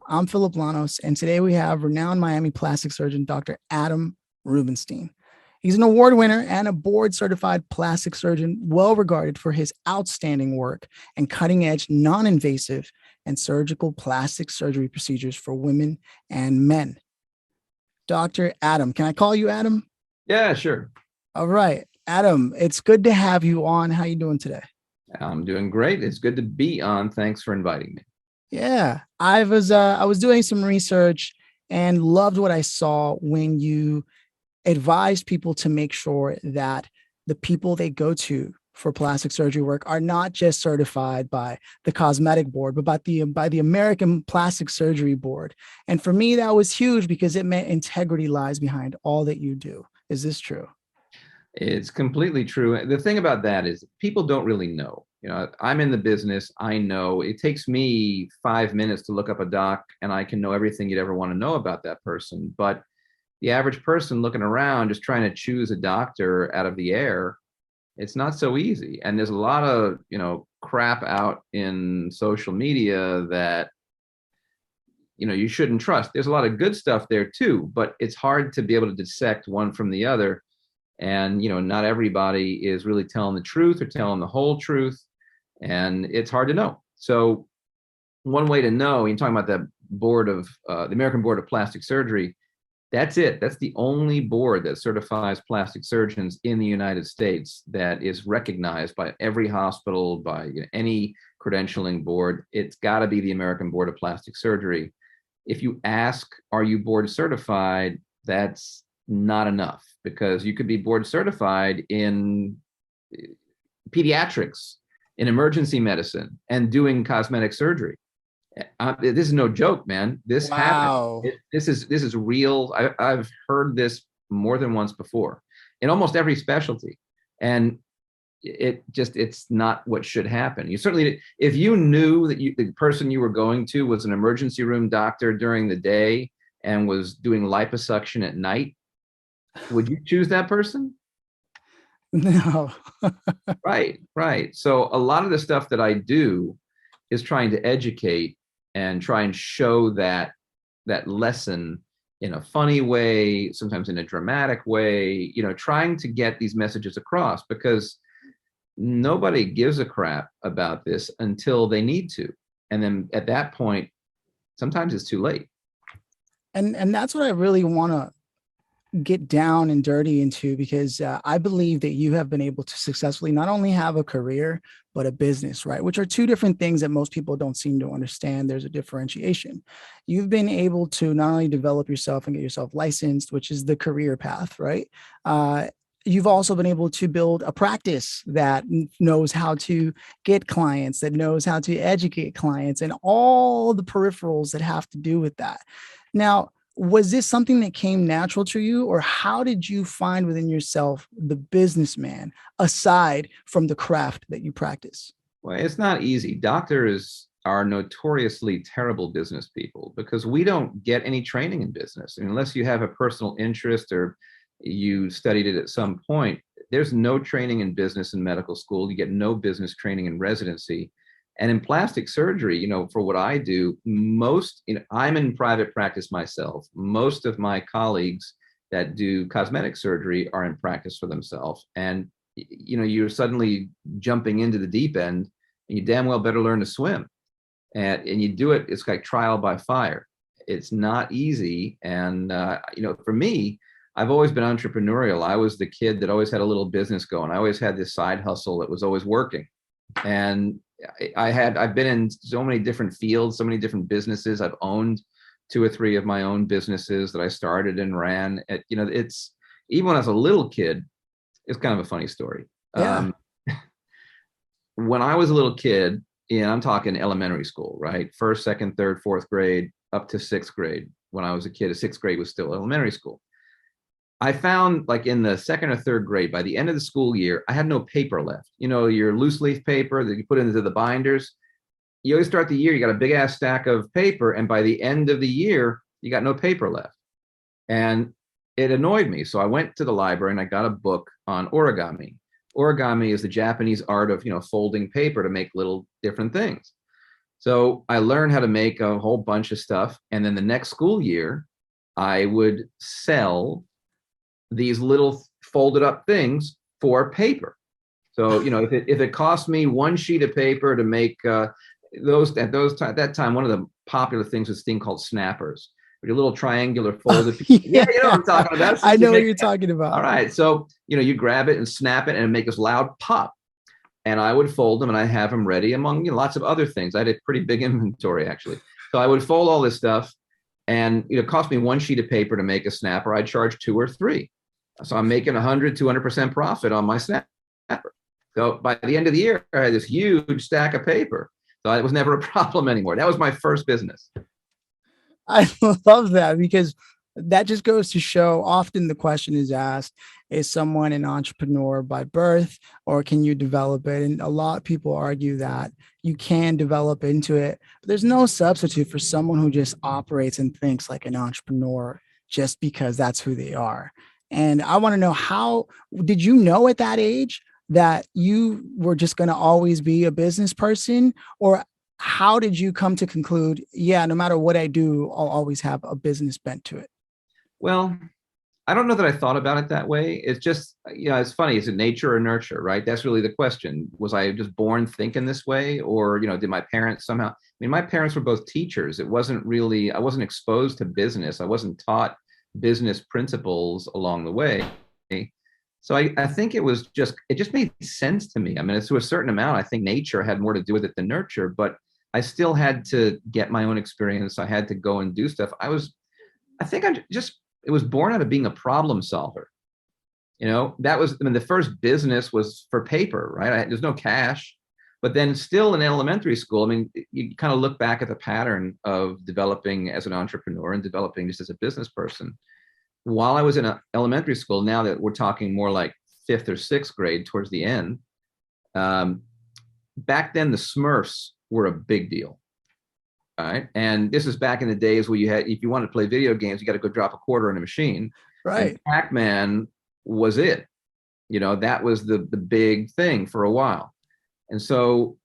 I'm Phillip Lanos, and today we have renowned Miami plastic surgeon, Dr. Adam Rubinstein. He's an award winner and a board certified plastic surgeon, well regarded for his outstanding work and cutting edge, non invasive, and surgical plastic surgery procedures for women and men. Dr. Adam, can I call you Adam? Yeah, sure. All right. Adam, it's good to have you on. How you doing today? I'm doing great. It's good to be on. Thanks for inviting me. Yeah, I was doing some research and loved what I saw when you advised people to make sure that the people they go to for plastic surgery work are not just certified by the cosmetic board, but by the American Plastic Surgery Board. And for me, that was huge because it meant integrity lies behind all that you do. Is this true? It's completely true. The thing about that is people don't really know. I'm in the business. I know it takes me 5 minutes to look up a doc and I can know everything you'd ever want to know about that person. But the average person looking around, just trying to choose a doctor out of the air, it's not so easy. And there's a lot of, crap out in social media that, you shouldn't trust. There's a lot of good stuff there too, but it's hard to be able to dissect one from the other. And, not everybody is really telling the truth or telling the whole truth. And it's hard to know. So one way to know, you're talking about the board of the American Board of Plastic Surgery. That's it. That's the only board that certifies plastic surgeons in the United States that is recognized by every hospital, by any credentialing board. It's got to be the American Board of Plastic Surgery. If you ask, are you board certified? That's not enough, because you could be board certified in pediatrics, in emergency medicine, and doing cosmetic surgery. This is no joke, man. This Wow. happened. This is real. I've heard this more than once before in almost every specialty, and it's not what should happen. You certainly, if you knew that the person you were going to was an emergency room doctor during the day and was doing liposuction at night, would you choose that person? No. Right. So a lot of the stuff that I do is trying to educate and try and show that lesson in a funny way, sometimes in a dramatic way, trying to get these messages across, because nobody gives a crap about this until they need to. And then at that point, sometimes it's too late. And that's what I really want to get down and dirty into, because I believe that you have been able to successfully not only have a career, but a business, right? Which are two different things that most people don't seem to understand. There's a differentiation. You've been able to not only develop yourself and get yourself licensed, which is the career path, right? You've also been able to build a practice that knows how to get clients, that knows how to educate clients, and all the peripherals that have to do with that. Now, was this something that came natural to you, or how did you find within yourself the businessman aside from the craft that you practice? Well, it's not easy. Doctors are notoriously terrible business people because we don't get any training in business. Unless you have a personal interest or you studied it at some point, there's no training in business in medical school. You get no business training in residency. And in plastic surgery, for what I do, I'm in private practice myself. Most of my colleagues that do cosmetic surgery are in practice for themselves. And, you're suddenly jumping into the deep end, and you damn well better learn to swim. And you do it, it's like trial by fire. It's not easy. And, for me, I've always been entrepreneurial. I was the kid that always had a little business going. I always had this side hustle that was always working. And I've been in so many different fields, so many different businesses. I've owned 2 or 3 of my own businesses that I started and ran. It's, even when I was a little kid, it's kind of a funny story. Yeah. When I was a little kid, I'm talking elementary school, right? 1st, 2nd, 3rd, 4th grade, up to 6th grade. When I was a kid, 6th grade was still elementary school. I found, like, in the 2nd or 3rd grade, by the end of the school year, I had no paper left. Your loose leaf paper that you put into the binders. You always start the year, you got a big ass stack of paper, and by the end of the year, you got no paper left. And it annoyed me. So I went to the library and I got a book on origami. Origami is the Japanese art of, folding paper to make little different things. So I learned how to make a whole bunch of stuff. And then the next school year, I would sell these little folded up things for paper. So, if it cost me one sheet of paper to make at that time, one of the popular things was this thing called snappers, your little triangular folded. Yeah, you know what I'm talking about. I know what you're talking about. All right. So, you grab it and snap it and make this loud pop. And I would fold them and I have them ready among lots of other things. I had a pretty big inventory, actually. So I would fold all this stuff, and it cost me one sheet of paper to make a snapper. I'd charge 2 or 3. So I'm making 200% profit on my snapper. So by the end of the year, I had this huge stack of paper. So it was never a problem anymore. That was my first business. I love that, because that just goes to show, often the question is asked, is someone an entrepreneur by birth, or can you develop it? And a lot of people argue that you can develop into it, but there's no substitute for someone who just operates and thinks like an entrepreneur just because that's who they are. And I want to know, how did you know at that age that you were just going to always be a business person? Or how did you come to conclude, yeah, no matter what I do, I'll always have a business bent to it? Well, I don't know that I thought about it that way. It's just, it's funny. Is it nature or nurture, right? That's really the question. Was I just born thinking this way, or, did my parents somehow, my parents were both teachers. It wasn't really, I wasn't exposed to business. I wasn't taught business principles along the way. So I think it just made sense to me. It's to a certain amount. I think nature had more to do with it than nurture, but I still had to get my own experience. I had to go and do stuff. It was born out of being a problem solver. That was, the first business was for paper, right? There's no cash, but then still in elementary school, you kind of look back at the pattern of developing as an entrepreneur and developing just as a business person. While I was in elementary school, now that we're talking more like 5th or 6th grade towards the end, back then the Smurfs were a big deal. All right. And this is back in the days where if you wanted to play video games, you got to go drop a quarter in a machine. Right. And Pac-Man was it. That was the big thing for a while. And so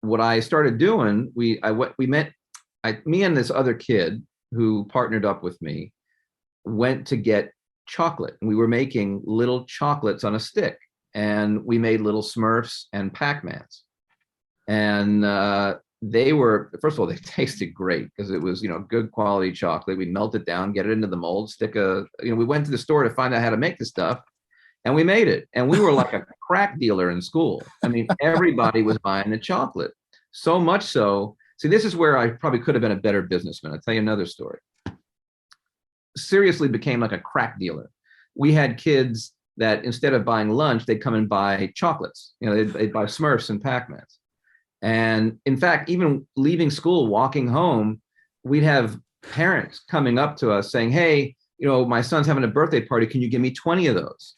what I started doing, me and this other kid who partnered up with me went to get chocolate. And we were making little chocolates on a stick. And we made little Smurfs and Pac-Mans. And they were, first of all, they tasted great because it was, good quality chocolate. We melt it down, get it into the mold, we went to the store to find out how to make the stuff, and we made it. And we were like a crack dealer in school. Everybody was buying the chocolate. So much so, see, this is where I probably could have been a better businessman. I'll tell you another story. Seriously became like a crack dealer. We had kids that instead of buying lunch, they'd come and buy chocolates. They'd buy Smurfs and Pac-Mans. And in fact, even leaving school, walking home, we'd have parents coming up to us saying, hey, my son's having a birthday party. Can you give me 20 of those?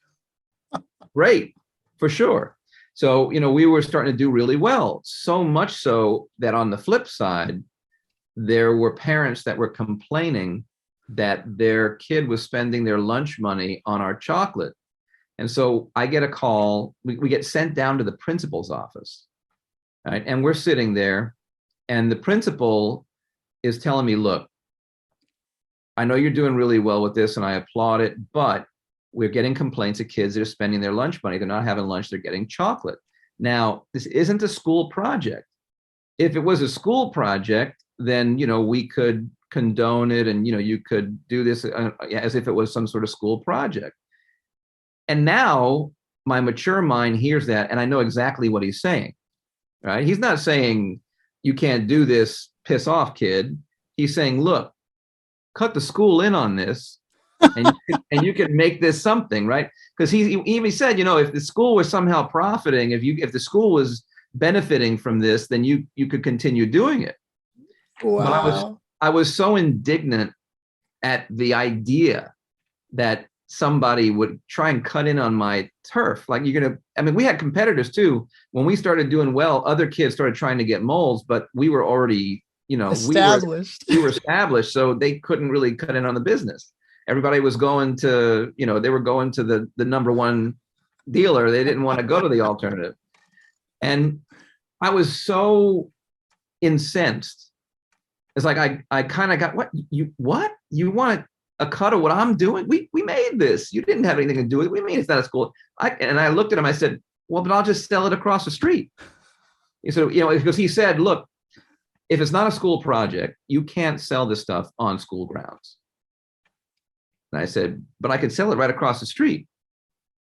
Great, for sure. So, we were starting to do really well. So much so that on the flip side, there were parents that were complaining that their kid was spending their lunch money on our chocolate. And so I get a call, we get sent down to the principal's office. Right? And we're sitting there, and the principal is telling me, look, I know you're doing really well with this, and I applaud it, but we're getting complaints of kids that are spending their lunch money. They're not having lunch, they're getting chocolate. Now, this isn't a school project. If it was a school project, then, we could condone it, and, you could do this as if it was some sort of school project. And now my mature mind hears that, and I know exactly what he's saying. Right? He's not saying you can't do this, piss off, kid. He's saying, look, cut the school in on this, and you can make this something, right? Because he even said, if the school was somehow profiting, if the school was benefiting from this, then you could continue doing it. Wow. But I was so indignant at the idea that somebody would try and cut in on my turf. Like, we had competitors too. When we started doing well, other kids started trying to get molds, but we were already, established. We were established, so they couldn't really cut in on the business. Everybody was going to, they were going to the number one dealer. They didn't want to go to the alternative. And I was so incensed. It's like I kind of got what you want a cut of what I'm doing? We made this. You didn't have anything to do with it. We mean it's not a school. And I looked at him. I said, well, but I'll just sell it across the street. So because he said, look, if it's not a school project, you can't sell this stuff on school grounds. And I said, but I could sell it right across the street.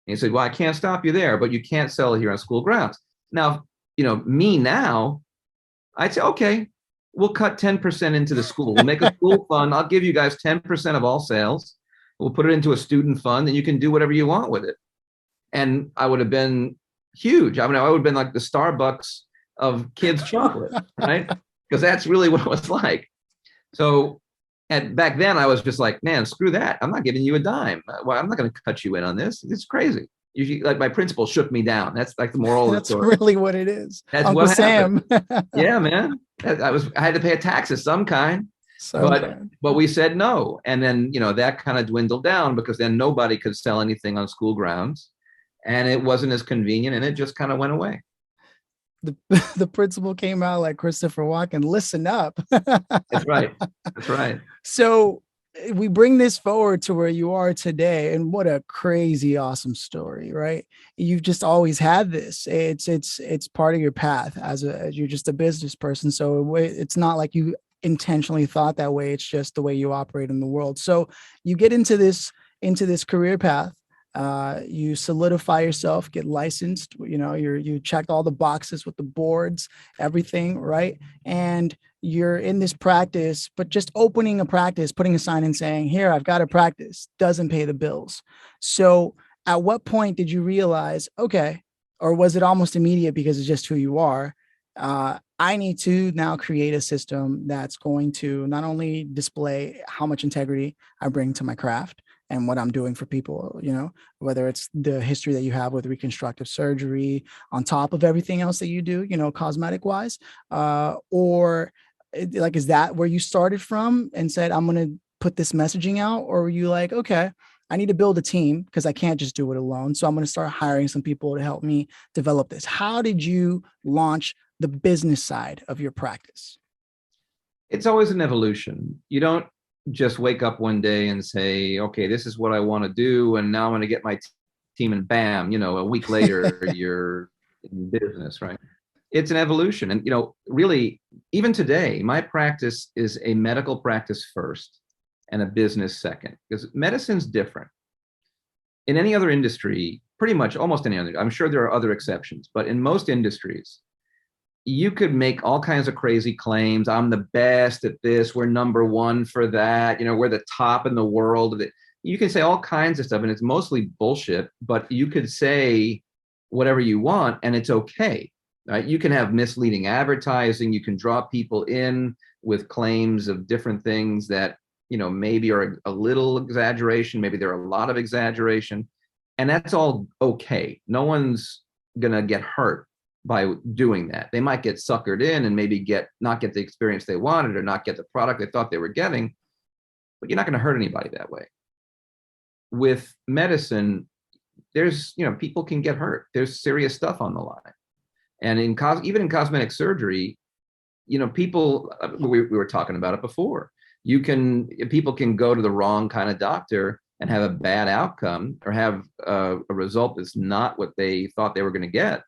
And he said, well, I can't stop you there, but you can't sell it here on school grounds. Now, me now, I'd say, okay, we'll cut 10% into the school. We'll make a school fund. I'll give you guys 10% of all sales. We'll put it into a student fund and you can do whatever you want with it. And I would have been huge. I mean, I would have been like the Starbucks of kids' chocolate, right? Because that's really what it was like. So back then I was just like, man, screw that. I'm not giving you a dime. Well, I'm not going to cut you in on this. It's crazy. Usually, like my principal shook me down. That's like the moral of the story. That's really what it is. That's Uncle what Sam. Yeah, man. I had to pay a tax of some kind. But we said no. And then, that kind of dwindled down because then nobody could sell anything on school grounds. And it wasn't as convenient and it just kind of went away. The principal came out like Christopher Walken, listen up. That's right. That's right. So we bring this forward to where you are today, and what a crazy, awesome story, right? You've just always had this. It's part of your path as you're just a business person. So it's not like you intentionally thought that way. It's just the way you operate in the world. So you get into this career path. You solidify yourself, get licensed, you checked all the boxes with the boards, everything, right? And you're in this practice, but just opening a practice, putting a sign and saying, here, I've got a practice, doesn't pay the bills. So at what point did you realize, okay, or was it almost immediate because it's just who you are? I need to now create a system that's going to not only display how much integrity I bring to my craft and what I'm doing for people, whether it's the history that you have with reconstructive surgery on top of everything else that you do, cosmetic wise, or is that where you started from and said, I'm going to put this messaging out? Or were you like, okay, I need to build a team because I can't just do it alone. So I'm going to start hiring some people to help me develop this. How did you launch the business side of your practice? It's always an evolution. You don't just wake up one day and say, okay, this is what I want to do. And now I'm going to get my team and bam, a week later, you're in business, right? It's an evolution. And, really, even today, my practice is a medical practice first and a business second, because medicine's different. In any other industry, pretty much almost any other, I'm sure there are other exceptions, but in most industries, you could make all kinds of crazy claims. I'm the best at this. We're number one for that. We're the top in the world. You can say all kinds of stuff, and it's mostly bullshit, but you could say whatever you want, and it's okay. Right? You can have misleading advertising. You can draw people in with claims of different things that, maybe are a little exaggeration. Maybe they're a lot of exaggeration. And that's all okay. No one's going to get hurt by doing that. They might get suckered in and maybe not get the experience they wanted or not get the product they thought they were getting, but you're not going to hurt anybody that way. With medicine, there's, people can get hurt. There's serious stuff on the line. And even in cosmetic surgery, people, we were talking about it before. People can go to the wrong kind of doctor and have a bad outcome or have a result that's not what they thought they were going to get.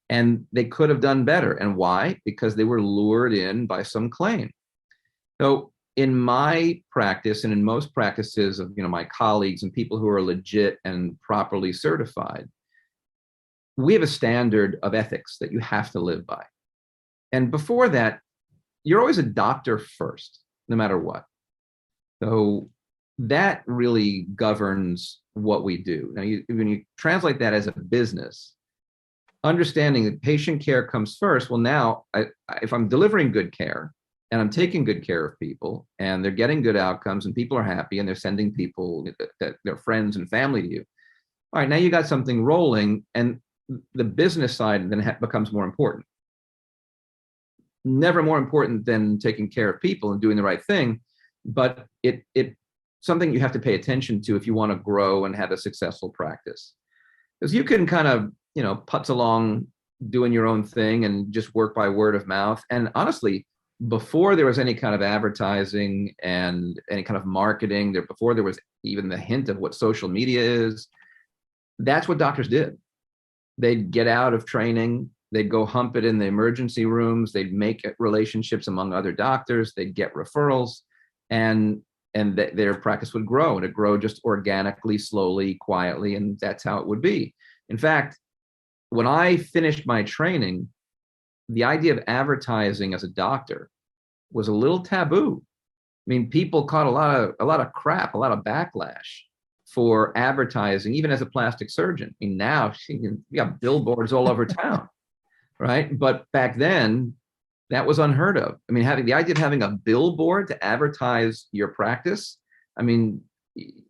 And they could have done better. And why? Because they were lured in by some claim. So in my practice and in most practices of my colleagues and people who are legit and properly certified, we have a standard of ethics that you have to live by. And before that, you're always a doctor first, no matter what. So that really governs what we do. Now, when you translate that as a business, understanding that patient care comes first. Well, now, if I'm delivering good care and I'm taking good care of people and they're getting good outcomes and people are happy and they're sending people, their friends and family to you, all right, now you got something rolling and the business side then becomes more important. Never more important than taking care of people and doing the right thing, but it's something you have to pay attention to if you want to grow and have a successful practice. Because you can kind of, putz along doing your own thing and just work by word of mouth. And honestly, before there was any kind of advertising and any kind of marketing, before there was even the hint of what social media is, that's what doctors did. They'd get out of training, they'd go hump it in the emergency rooms, they'd make relationships among other doctors, they'd get referrals, and their practice would grow, and it'd grow just organically, slowly, quietly, and that's how it would be. In fact, when I finished my training, the idea of advertising as a doctor was a little taboo. I mean, people caught a lot of crap, a lot of backlash for advertising, even as a plastic surgeon. I mean, now you got billboards all over town, right? But back then, that was unheard of. I mean, having the idea of having a billboard to advertise your practice, I mean,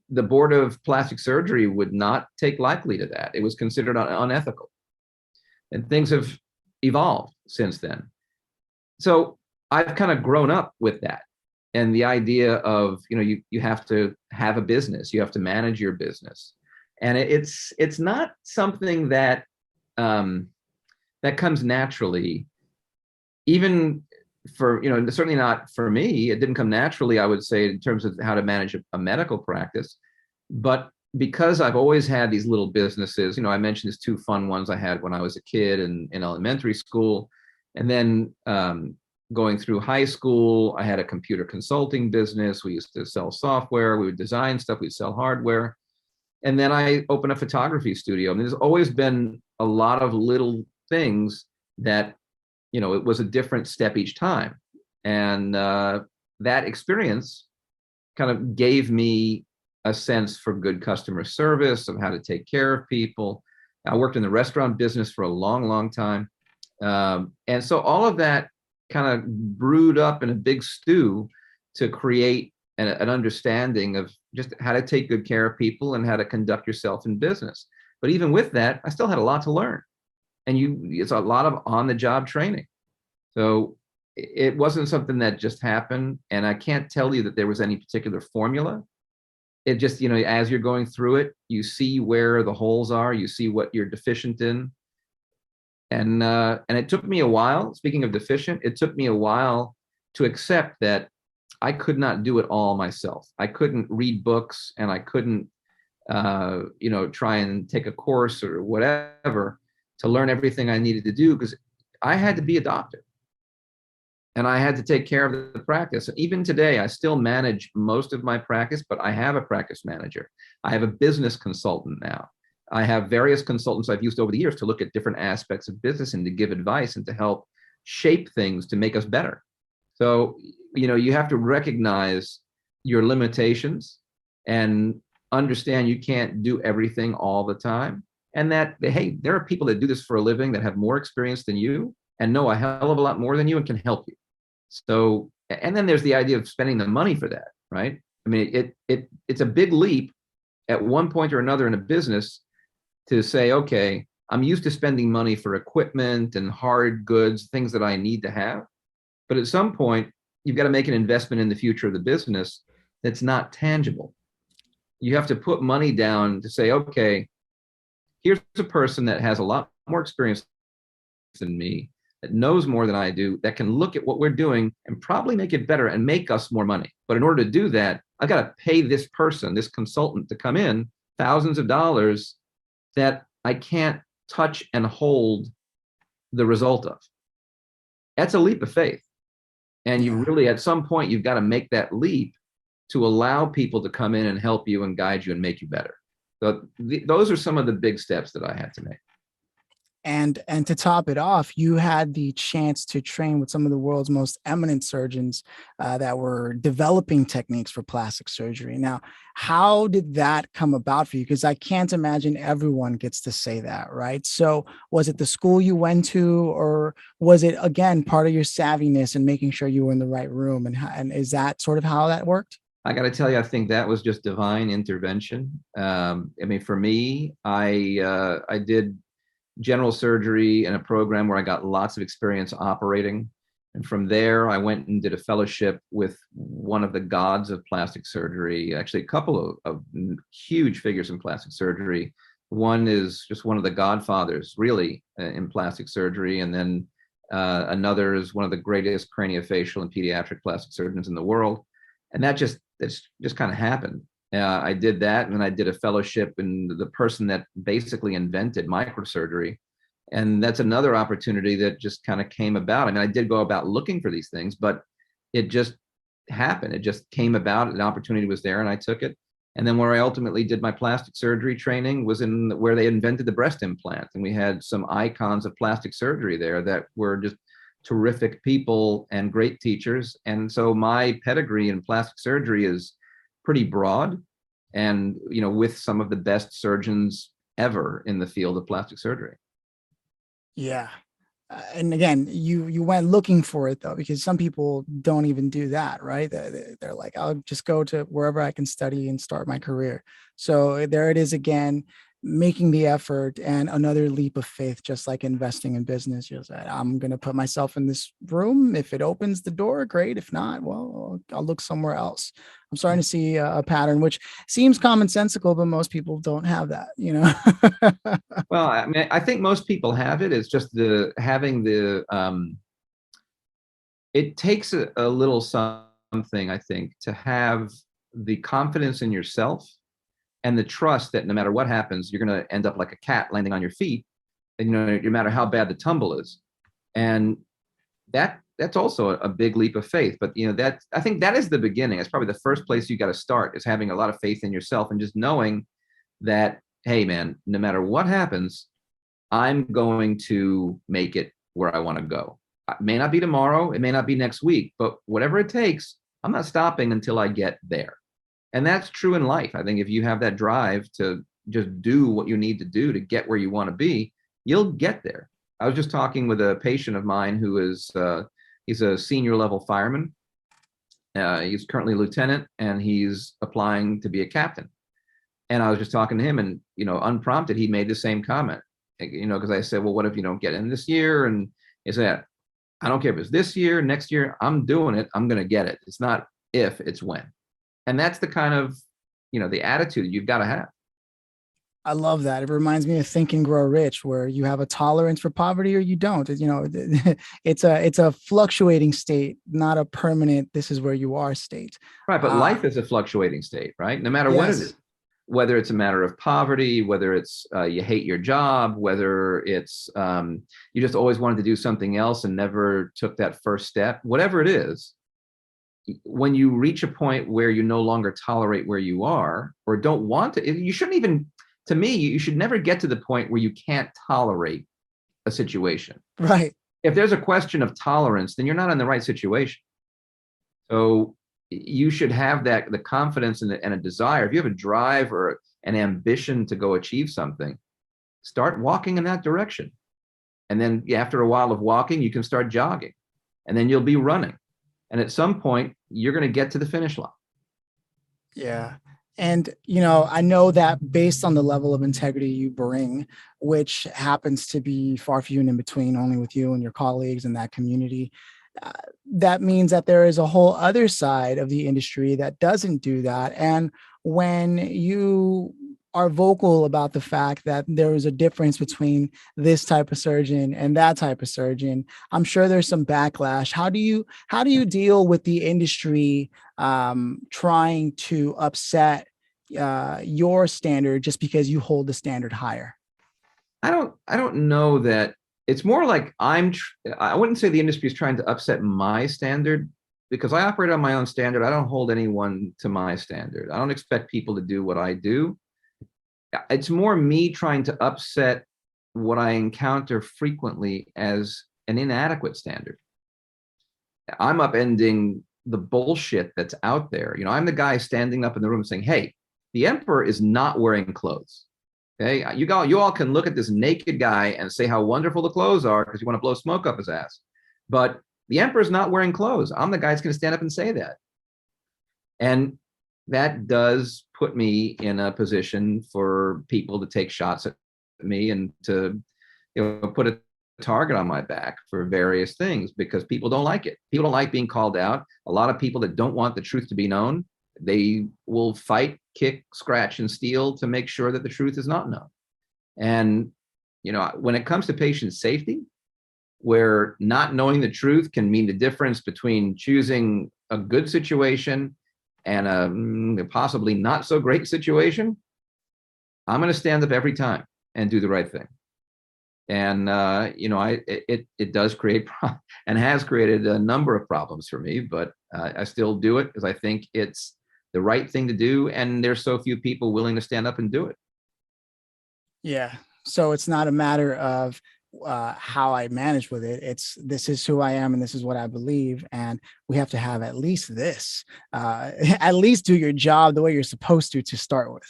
the board of plastic surgery would not take lightly to that. It was considered unethical. And things have evolved since then. So I've kind of grown up with that. And the idea of, you have to have a business, you have to manage your business. And it's not something that that comes naturally, even for, certainly not for me. It didn't come naturally, I would say, in terms of how to manage a medical practice. But because I've always had these little businesses, I mentioned these two fun ones I had when I was a kid in elementary school. And then going through high school, I had a computer consulting business. We used to sell software, we would design stuff, we'd sell hardware. And then I opened a photography studio. And there's always been a lot of little things that, it was a different step each time. And that experience kind of gave me a sense for good customer service, of how to take care of people. I worked in the restaurant business for a long, long time. And so all of that kind of brewed up in a big stew to create an understanding of just how to take good care of people and how to conduct yourself in business. But even with that, I still had a lot to learn. And it's a lot of on-the-job training. So it wasn't something that just happened. And I can't tell you that there was any particular formula. It just, as you're going through it, you see where the holes are, you see what you're deficient in. And it took me a while, speaking of deficient, it took me a while to accept that I could not do it all myself. I couldn't read books, and I couldn't, try and take a course or whatever to learn everything I needed to do, because I had to be a doctor. And I had to take care of the practice. Even today, I still manage most of my practice, but I have a practice manager. I have a business consultant now. I have various consultants I've used over the years to look at different aspects of business and to give advice and to help shape things to make us better. So, you have to recognize your limitations and understand you can't do everything all the time. And that, hey, there are people that do this for a living that have more experience than you and know a hell of a lot more than you and can help you. So, and then there's the idea of spending the money for that, right? I mean, it's a big leap at one point or another in a business to say, okay, I'm used to spending money for equipment and hard goods, things that I need to have. But at some point, you've got to make an investment in the future of the business that's not tangible. You have to put money down to say, okay, here's a person that has a lot more experience than me, that knows more than I do, that can look at what we're doing and probably make it better and make us more money. But in order to do that, I've got to pay this person, this consultant, to come in thousands of dollars that I can't touch and hold the result of. That's a leap of faith. And you really, at some point, you've got to make that leap to allow people to come in and help you and guide you and make you better. So those are some of the big steps that I had to make. And to top it off, you had the chance to train with some of the world's most eminent surgeons that were developing techniques for plastic surgery. Now, how did that come about for you? Because I can't imagine everyone gets to say that, right? So was it the school you went to, or was it, again, part of your savviness and making sure you were in the right room? And is that sort of how that worked? I got to tell you, I think that was just divine intervention. I mean, for me, I did general surgery in a program where I got lots of experience operating. And from there, I went and did a fellowship with one of the gods of plastic surgery, actually a couple of huge figures in plastic surgery, One is just one of the godfathers, really, in plastic surgery. And then another is one of the greatest craniofacial and pediatric plastic surgeons in the world. And that's just kind of happened. I did that, and then I did a fellowship in the person that basically invented microsurgery. And that's another opportunity that just kind of came about. I mean, I did go about looking for these things, but it just happened. It just came about. An opportunity was there, and I took it. And then where I ultimately did my plastic surgery training was in where they invented the breast implant. And we had some icons of plastic surgery there that were just terrific people and great teachers. And so my pedigree in plastic surgery is pretty broad, and, you know, with some of the best surgeons ever in the field of plastic surgery. Yeah. And again, you went looking for it though, because some people don't even do that, right? They're like, I'll just go to wherever I can study and start my career. So there it is again, making the effort, and another leap of faith, just like investing in business. You're like, I'm going to put myself in this room. If it opens the door, great. If not, well, I'll look somewhere else. I'm starting to see a pattern, which seems commonsensical, but most people don't have that, you know? Well, I mean, I think most people have it. It's just it takes a little something, I think, to have the confidence in yourself and the trust that no matter what happens, you're going to end up like a cat landing on your feet, and, you know, no matter how bad the tumble is. And that's also a big leap of faith. But, you know, I think that is the beginning. It's probably the first place you got to start, is having a lot of faith in yourself and just knowing that, hey, man, no matter what happens, I'm going to make it where I want to go. It may not be tomorrow, it may not be next week, but whatever it takes, I'm not stopping until I get there. And that's true in life. I think if you have that drive to just do what you need to do to get where you want to be, you'll get there. I was just talking with a patient of mine who is, he's a senior level fireman. He's currently a lieutenant, and he's applying to be a captain. And I was just talking to him, and, you know, unprompted, he made the same comment, you know, because I said, well, what if you don't get in this year? And he said, I don't care if it's this year, next year, I'm doing it. I'm going to get it. It's not if, it's when. And that's the kind of, you know, the attitude you've got to have. I love that. It reminds me of Think and Grow Rich, where you have a tolerance for poverty or you don't. You know, it's a fluctuating state, not a permanent, this is where you are state. Right. But life is a fluctuating state, right? No matter what it is, whether it's a matter of poverty, whether it's you hate your job, whether it's you just always wanted to do something else and never took that first step, whatever it is, when you reach a point where you no longer tolerate where you are or don't want to, you shouldn't even, to me, you should never get to the point where you can't tolerate a situation. Right. If there's a question of tolerance, then you're not in the right situation. So you should have the confidence and a desire. If you have a drive or an ambition to go achieve something, start walking in that direction. And then after a while of walking, you can start jogging, and then you'll be running. And at some point, you're going to get to the finish line. Yeah. And, you know, I know that based on the level of integrity you bring, which happens to be far few and in between, only with you and your colleagues in that community, that means that there is a whole other side of the industry that doesn't do that. And when you are vocal about the fact that there is a difference between this type of surgeon and that type of surgeon, I'm sure there's some backlash. How do you deal with the industry trying to upset your standard just because you hold the standard higher? I don't know that. It's more like I wouldn't say the industry is trying to upset my standard, because I operate on my own standard. I don't hold anyone to my standard. I don't expect people to do what I do. It's more me trying to upset what I encounter frequently as an inadequate standard. I'm upending the bullshit that's out there. You know, I'm the guy standing up in the room saying, hey, the emperor is not wearing clothes. Okay, you all can look at this naked guy and say how wonderful the clothes are because you want to blow smoke up his ass. But the emperor's not wearing clothes. I'm the guy that's going to stand up and say that. And that does put me in a position for people to take shots at me and to, you know, put a target on my back for various things, because people don't like it. People don't like being called out. A lot of people that don't want the truth to be known, they will fight, kick, scratch, and steal to make sure that the truth is not known. And, when it comes to patient safety, where not knowing the truth can mean the difference between choosing a good situation and a possibly not so great situation, I'm going to stand up every time and do the right thing. And it does create and has created a number of problems for me, but I still do it because I think it's the right thing to do, and there's so few people willing to stand up and do it. Yeah. So it's not a matter of how I manage with it. It's this is who I am and this is what I believe. And we have to have at least this, at least do your job the way you're supposed to start with.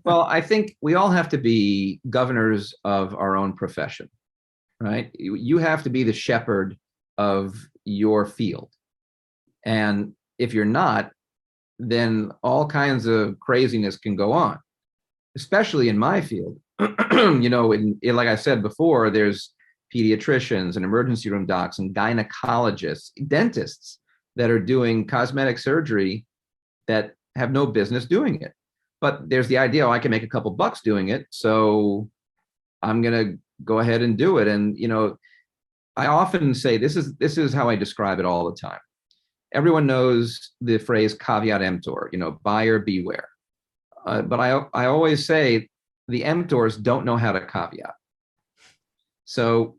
Well, I think we all have to be governors of our own profession, right? You have to be the shepherd of your field. And if you're not, then all kinds of craziness can go on, especially in my field. Like I said before, there's pediatricians and emergency room docs and gynecologists, dentists that are doing cosmetic surgery that have no business doing it. But there's the idea, I can make a couple bucks doing it, so I'm going to go ahead and do it. And, I often say this is how I describe it all the time. Everyone knows the phrase caveat emptor, buyer beware. But I always say the emptors don't know how to caveat. So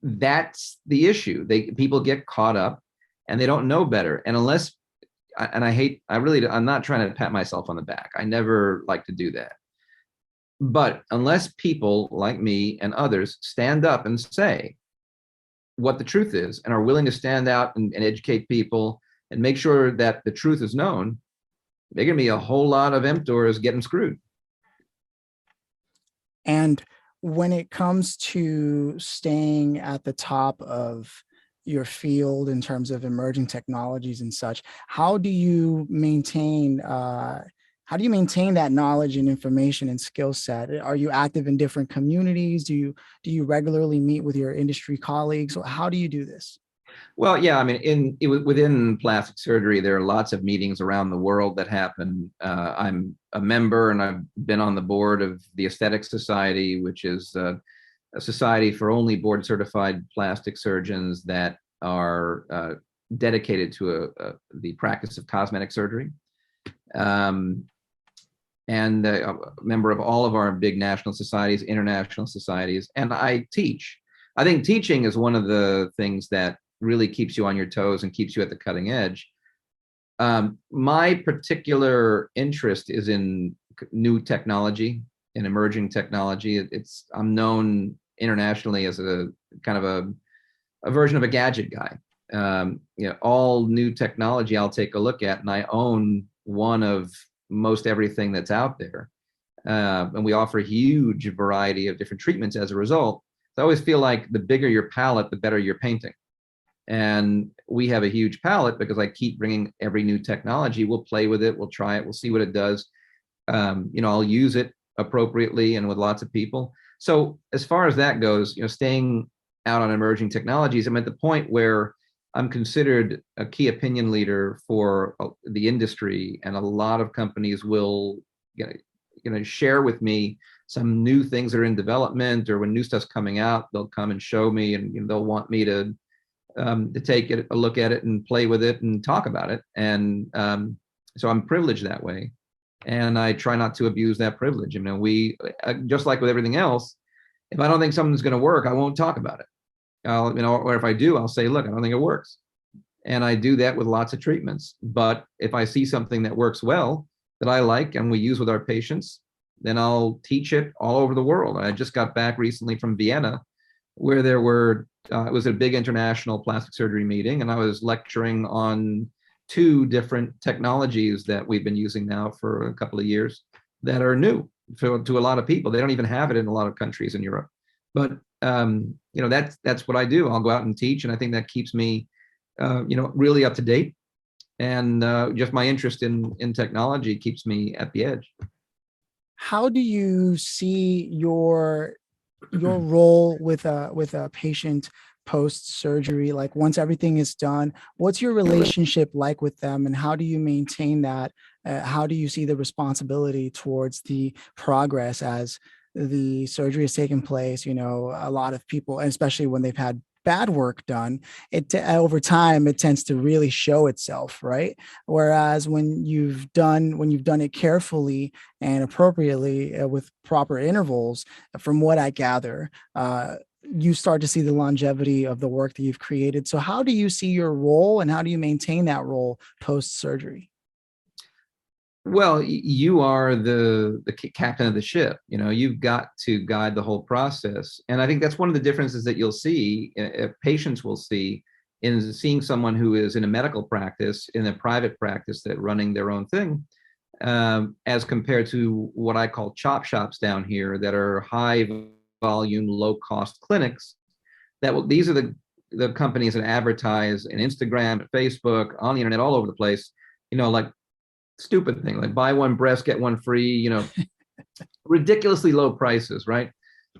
that's the issue. People get caught up and they don't know better. And I'm not trying to pat myself on the back. I never like to do that. But unless people like me and others stand up and say what the truth is and are willing to stand out and educate people and make sure that the truth is known, there are going to be a whole lot of emptors getting screwed. And when it comes to staying at the top of your field in terms of emerging technologies and such, how do you maintain that knowledge and information and skill set? Are you active in different communities? Do you regularly meet with your industry colleagues? How do you do this? Well, yeah, I mean, within plastic surgery, there are lots of meetings around the world that happen. I'm a member, and I've been on the board of the Aesthetic Society, which is a society for only board-certified plastic surgeons that are dedicated to the practice of cosmetic surgery. And a member of all of our big national societies, international societies, and I teach. I think teaching is one of the things that really keeps you on your toes and keeps you at the cutting edge. My particular interest is in new technology and emerging technology. I'm known internationally as a kind of a version of a gadget guy. All new technology I'll take a look at, and I own one of most everything that's out there. And we offer a huge variety of different treatments as a result. So I always feel like the bigger your palette, the better your painting. And we have a huge palette because I keep bringing every new technology. We'll play with it. We'll try it. We'll see what it does. I'll use it appropriately and with lots of people. So as far as that goes, staying out on emerging technologies, I'm at the point where I'm considered a key opinion leader for the industry, and a lot of companies will share with me some new things that are in development, or when new stuff's coming out, they'll come and show me, and they'll want me to take a look at it and play with it and talk about it. And so I'm privileged that way, and I try not to abuse that privilege. We just like with everything else, if I don't think something's going to work, I won't talk about it. Or if I do, I'll say, look, I don't think it works. And I do that with lots of treatments. But if I see something that works well, that I like, and we use with our patients, then I'll teach it all over the world. I just got back recently from Vienna, where there were, it was a big international plastic surgery meeting, and I was lecturing on 2 different technologies that we've been using now for a couple of years that are new to a lot of people. They don't even have it in a lot of countries in Europe. But that's what I do. I'll go out and teach, and I think that keeps me, really up to date. And just my interest in technology keeps me at the edge. How do you see your role with a patient post surgery? Like, once everything is done, what's your relationship like with them, and how do you maintain that? How do you see the responsibility towards the progress as the surgery has taken place, a lot of people, and especially when they've had bad work done, over time it tends to really show itself, right? Whereas when you've done it carefully and appropriately, with proper intervals, from what I gather, you start to see the longevity of the work that you've created. So how do you see your role, and how do you maintain that role post surgery? Well, you are the captain of the ship. You've got to guide the whole process, and I think that's one of the differences that you'll see, patients will see, in seeing someone who is in a medical practice, in a private practice, that running their own thing, as compared to what I call chop shops down here, that are high volume, low cost clinics. These are the companies that advertise in Instagram, Facebook, on the internet, all over the place. Like stupid thing, like buy one breast, get one free, ridiculously low prices, right?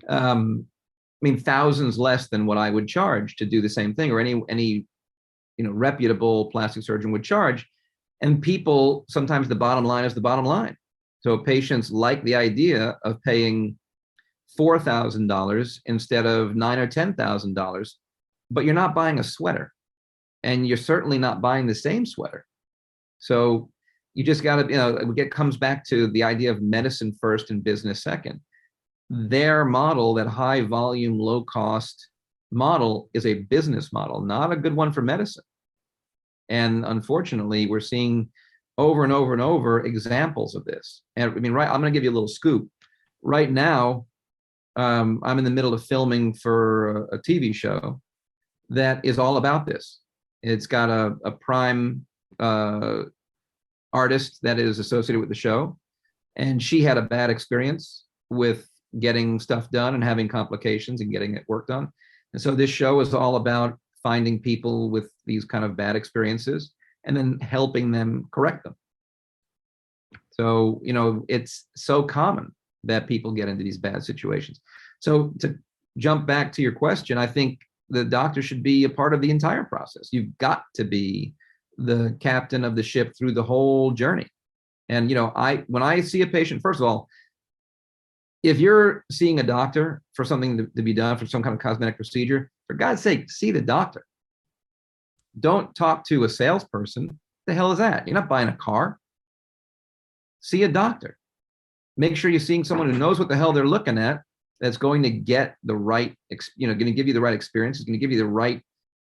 Thousands less than what I would charge to do the same thing, or any reputable plastic surgeon would charge. And people, sometimes the bottom line is the bottom line. So patients like the idea of paying $4,000 instead of $9,000 or $10,000, but you're not buying a sweater, and you're certainly not buying the same sweater. So you just got to, it comes back to the idea of medicine first and business second. Their model, that high volume, low cost model, is a business model, not a good one for medicine. And unfortunately, we're seeing over and over and over examples of this. And right, I'm going to give you a little scoop. Right now, I'm in the middle of filming for a TV show that is all about this. It's got a prime artist that is associated with the show, and she had a bad experience with getting stuff done and having complications and getting it work done. And so this show is all about finding people with these kind of bad experiences and then helping them correct them. So, it's so common that people get into these bad situations. So to jump back to your question, I think the doctor should be a part of the entire process. You've got to be the captain of the ship through the whole journey. And, when I see a patient, first of all, if you're seeing a doctor for something to be done, for some kind of cosmetic procedure, for God's sake, see the doctor. Don't talk to a salesperson. The hell is that? You're not buying a car. See a doctor. Make sure you're seeing someone who knows what the hell they're looking at, that's going to get the right, going to give you the right experience, is going to give you the right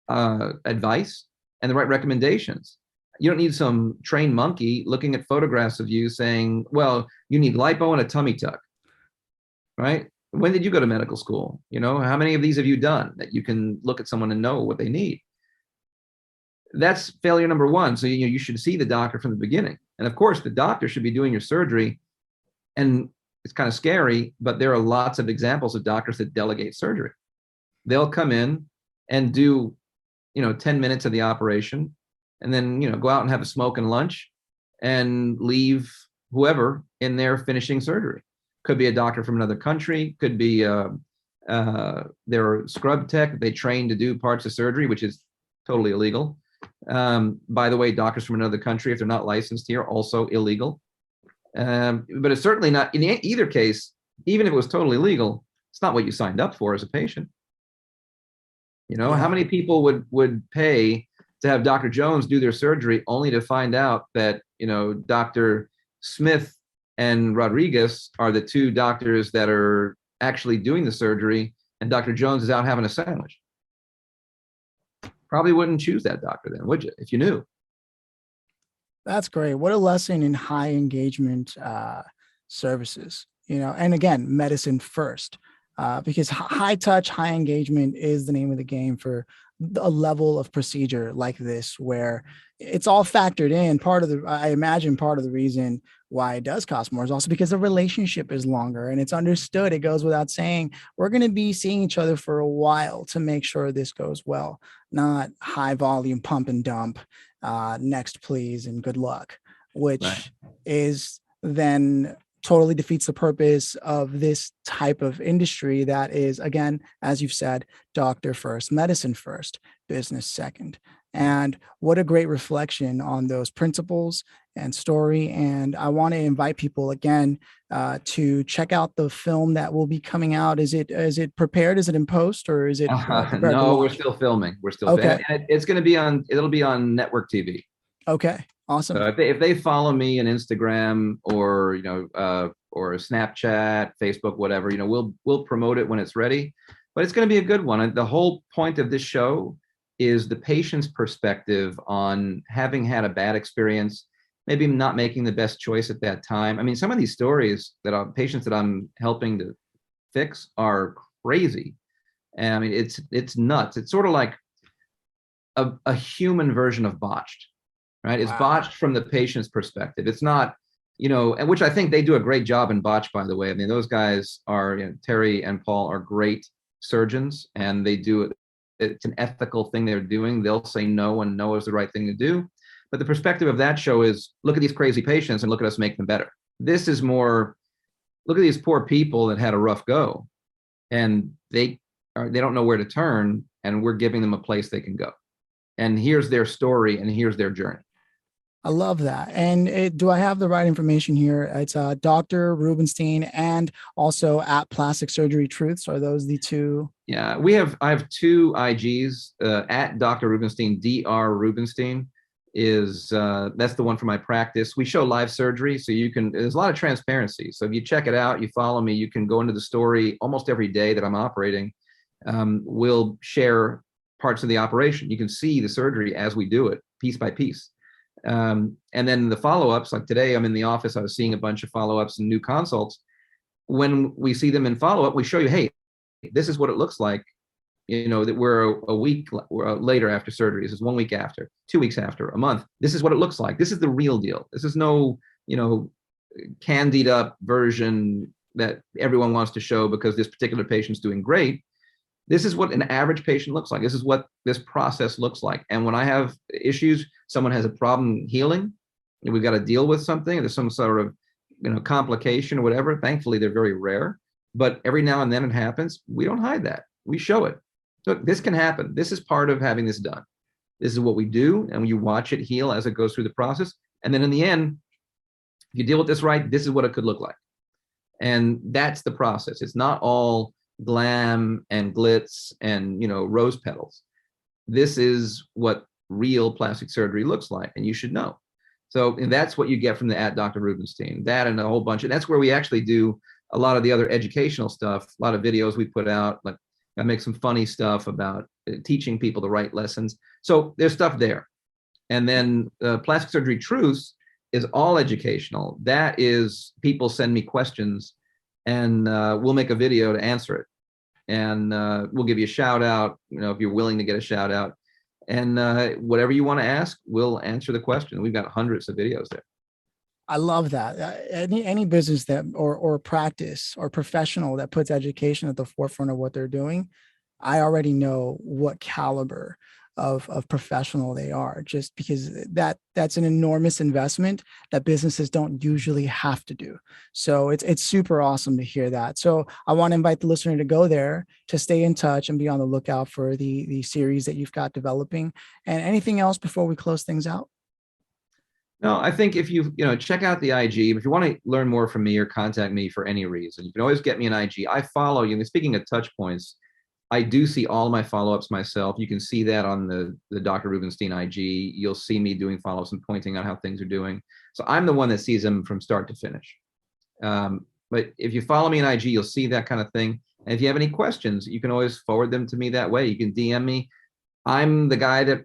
advice and the right recommendations. You don't need some trained monkey looking at photographs of you saying, well, you need lipo and a tummy tuck, right? When did you go to medical school? How many of these have you done that you can look at someone and know what they need? That's failure number one. So you should see the doctor from the beginning. And of course, the doctor should be doing your surgery. And it's kind of scary, but there are lots of examples of doctors that delegate surgery. They'll come in and do 10 minutes of the operation, and then go out and have a smoke and lunch and leave whoever in there finishing surgery. Could be a doctor from another country, could be their scrub tech. They train to do parts of surgery, which is totally illegal. By the way, doctors from another country, if they're not licensed here, also illegal. But it's certainly not, in either case, even if it was totally legal, it's not what you signed up for as a patient. How many people would pay to have Dr. Jones do their surgery only to find out that, Dr. Smith and Rodriguez are the two doctors that are actually doing the surgery, and Dr. Jones is out having a sandwich? Probably wouldn't choose that doctor then, would you, if you knew? That's great. What a lesson in high engagement services, and again, medicine first, because high touch, high engagement is the name of the game for a level of procedure like this, where it's all factored in. I imagine part of the reason why it does cost more is also because the relationship is longer, and it's understood. It goes without saying, we're going to be seeing each other for a while to make sure this goes well, not high volume pump and dump. Next, please, and good luck, which Right. is then totally defeats the purpose of this type of industry that is, again, as you've said, doctor first, medicine first, business second. And what a great reflection on those principles and story. And I want to invite people again to check out the film that will be coming out. Is it prepared? Is it in post, or is it prepared to No, we're launch? still filming. We're still, Okay. it's going to be on, it'll be on network TV. Okay. Awesome. So if they follow me on Instagram or, or Snapchat, Facebook, whatever, we'll promote it when it's ready, but it's going to be a good one. And the whole point of this show is the patient's perspective on having had a bad experience, maybe not making the best choice at that time. I mean, some of these stories patients that I'm helping to fix are crazy. And I mean, it's nuts. It's sort of like a human version of botched, right? It's Wow. botched from the patient's perspective. It's not, and which I think they do a great job in botch, by the way. I mean, those guys are, Terry and Paul are great surgeons, and they do it. It's an ethical thing they're doing. They'll say no when no is the right thing to do. But the perspective of that show is, look at these crazy patients and look at us make them better. This is more, look at these poor people that had a rough go, and they don't know where to turn, and we're giving them a place they can go. And here's their story, and here's their journey. I love that. And do I have the right information here? It's Dr. Rubinstein and also at Plastic Surgery Truths. Are those the two? Yeah, I have two IGs, at Dr. Rubinstein. Dr. Rubinstein is that's the one for my practice. We show live surgery, so there's a lot of transparency. So if you check it out, you follow me, you can go into the story almost every day that I'm operating. We'll share parts of the operation. You can see the surgery as we do it, piece by piece. And then the follow-ups, like today, I'm in the office, I was seeing a bunch of follow-ups and new consults. When we see them in follow-up, we show you, hey, this is what it looks like, that we're a week later after surgery. This is 1 week after, 2 weeks after, a month. This is what it looks like. This is the real deal. This is no, candied up version that everyone wants to show because this particular patient's doing great. This is what an average patient looks like. This is what this process looks like. And when I have issues, someone has a problem healing, and we've got to deal with something, there's some sort of, complication or whatever. Thankfully, they're very rare, but every now and then it happens. We don't hide that. We show it. Look, this can happen. This is part of having this done. This is what we do, and you watch it heal as it goes through the process. And then in the end, if you deal with this right, this is what it could look like. And that's the process. It's not all glam and glitz and rose petals. This is what real plastic surgery looks like, and you should know. So, and that's what you get from the at Dr. Rubinstein. That and a whole bunch, and that's where we actually do a lot of the other educational stuff. A lot of videos we put out, like I make some funny stuff about teaching people the right lessons. So there's stuff there. And then Plastic Surgery Truths is all educational. That is, people send me questions, and we'll make a video to answer it. And we'll give you a shout out, if you're willing to get a shout out. And whatever you want to ask, we'll answer the question. We've got hundreds of videos there. I love that. Any business that or practice or professional that puts education at the forefront of what they're doing, I already know what caliber of professional they are, just because that's an enormous investment that businesses don't usually have to do. So it's super awesome to hear that. So I want to invite the listener to go there, to stay in touch and be on the lookout for the series that you've got developing. And anything else before we close things out? No, I think if you check out the IG, if you want to learn more from me or contact me for any reason, you can always get me an IG. I follow you. Speaking of touch points, I do see all my follow-ups myself. You can see that on the Dr. Rubinstein IG. You'll see me doing follow-ups and pointing out how things are doing. So I'm the one that sees them from start to finish. But if you follow me on IG, you'll see that kind of thing. And if you have any questions, you can always forward them to me that way. You can DM me. I'm the guy that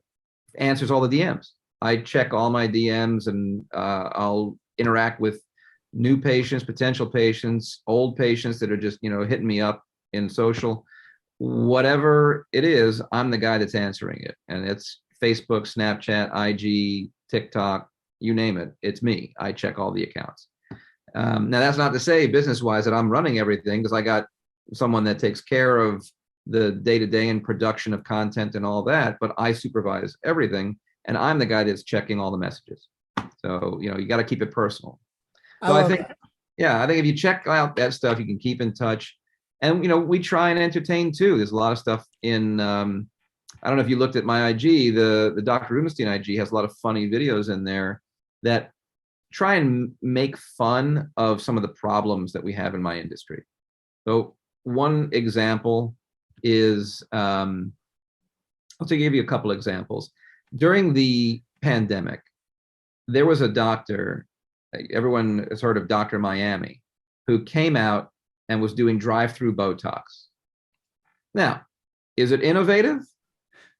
answers all the DMs. I check all my DMs, and I'll interact with new patients, potential patients, old patients that are just, hitting me up in social. Whatever it is, I'm the guy that's answering it. And it's Facebook, Snapchat, IG, TikTok, you name it. It's me. I check all the accounts. Now, that's not to say business-wise that I'm running everything, because I got someone that takes care of the day-to-day and production of content and all that, but I supervise everything, and I'm the guy that's checking all the messages. So, you got to keep it personal. So I think, I think if you check out that stuff, you can keep in touch. And, we try and entertain too. There's a lot of stuff in, I don't know if you looked at my IG, the Dr. Rubinstein IG has a lot of funny videos in there that try and make fun of some of the problems that we have in my industry. So one example is, I'll give you a couple examples. During the pandemic, there was a doctor, everyone has heard of Dr. Miami, who came out and was doing drive-through Botox. Now, is it innovative?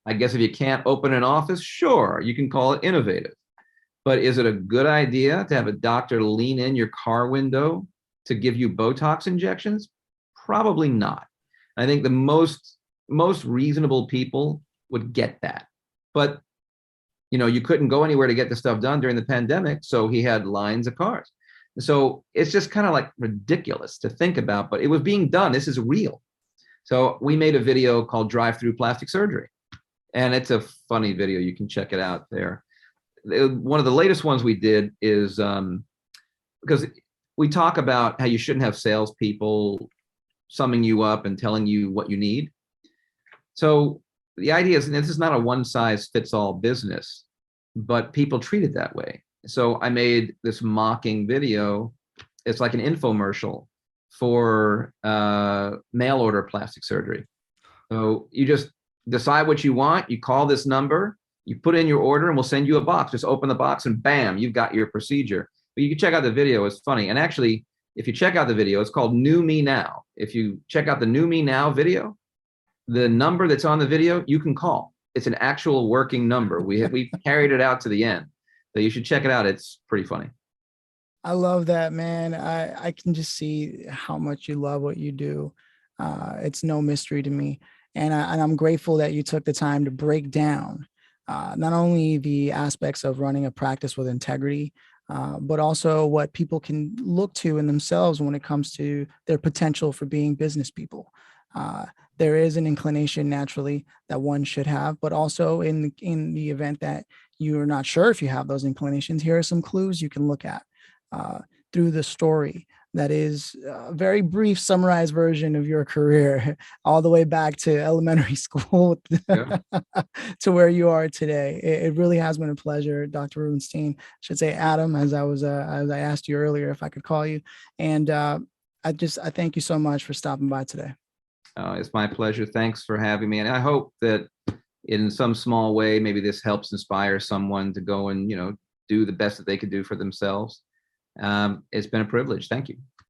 I guess if you can't open an office, sure, you can call it innovative. But is it a good idea to have a doctor lean in your car window to give you Botox injections? Probably not. I think the most reasonable people would get that. But you couldn't go anywhere to get the stuff done during the pandemic, so he had lines of cars. So it's just kind of like ridiculous to think about, but it was being done. This is real. So we made a video called Drive-Through Plastic Surgery, and it's a funny video. You can check it out there. One of the latest ones we did is because we talk about how you shouldn't have salespeople summing you up and telling you what you need. So the idea is, this is not a one-size-fits-all business, but people treat it that way. So I made this mocking video. It's like an infomercial for mail order plastic surgery. So you just decide what you want. You call this number, you put in your order, and we'll send you a box. Just open the box and bam, you've got your procedure. But you can check out the video. It's funny. And actually, if you check out the video, it's called New Me Now. If you check out the New Me Now video, the number that's on the video, you can call. It's an actual working number. We carried it out to the end. So you should check it out. It's pretty funny. I love that, man. I can just see how much you love what you do. It's no mystery to me. And I'm grateful that you took the time to break down not only the aspects of running a practice with integrity, but also what people can look to in themselves when it comes to their potential for being business people. There is an inclination naturally that one should have, but also in the event that you're not sure if you have those inclinations, here are some clues you can look at through the story that is a very brief summarized version of your career all the way back to elementary school to where you are today. It really has been a pleasure, Dr. Rubinstein. I should say Adam, as I asked you earlier if I could call you. And I thank you so much for stopping by today. It's my pleasure. Thanks for having me. And I hope that in some small way, maybe this helps inspire someone to go and, do the best that they could do for themselves. It's been a privilege. Thank you.